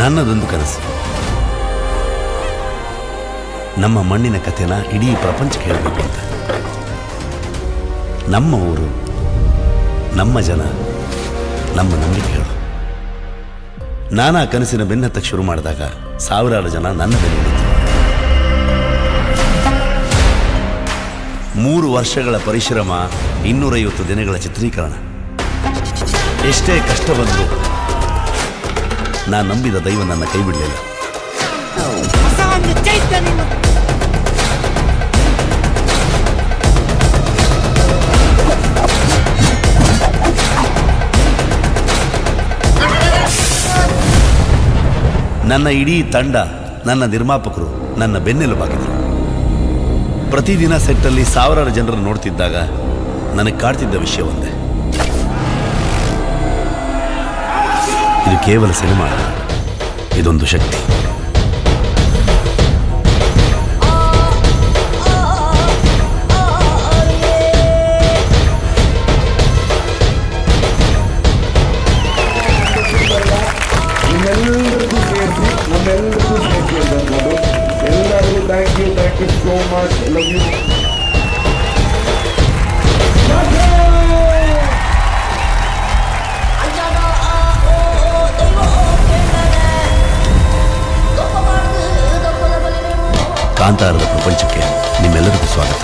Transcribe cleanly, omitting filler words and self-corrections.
ನನ್ನದೊಂದು ಕನಸು, ನಮ್ಮ ಮಣ್ಣಿನ ಕಥೆನ ಇಡೀ ಪ್ರಪಂಚಕ್ಕೆ ಹೇಳಬೇಕು ಅಂತ. ನಮ್ಮ ಊರು, ನಮ್ಮ ಜನ, ನಮ್ಮ ನಂಬಿಕೆಗಳು. ನಾನಾ ಕನಸಿನ ಬೆನ್ನತ್ತಕ್ಕೆ ಶುರು ಮಾಡಿದಾಗ ಸಾವಿರಾರು ಜನ ನನ್ನ ಬೆನ್ನು ಹಿಡಿದ್ರು. 3 ವರ್ಷಗಳ ಪರಿಶ್ರಮ, 250 ದಿನಗಳ ಚಿತ್ರೀಕರಣ. ಎಷ್ಟೇ ಕಷ್ಟ ಬಂದರೂ ನಾನು ನಂಬಿದ ದೈವ ನನ್ನ ಕೈ ಬಿಡಲಿಲ್ಲ. ನನ್ನ ಇಡೀ ತಂಡ, ನನ್ನ ನಿರ್ಮಾಪಕರು ನನ್ನ ಬೆನ್ನೆಲುಬಾಗಿದ್ರು. ಪ್ರತಿದಿನ ಸೆಟ್ಟಲ್ಲಿ ಸಾವಿರಾರು ಜನರನ್ನು ನೋಡ್ತಿದ್ದಾಗ ನನಗೆ ಕಾಡ್ತಿದ್ದ ವಿಷಯ ಒಂದೇ, ಇದು ಕೇವಲ ಸಿನಿಮಾ ಅಲ್ಲ, ಇದೊಂದು ಶಕ್ತಿ. ಎಲ್ಲರಿಗೂ thank you so much. Love you. ಕಾಂತಾರದ ಪ್ರಪಂಚಕ್ಕೆ ನಿಮ್ಮೆಲ್ಲರಿಗೂ ಸ್ವಾಗತ.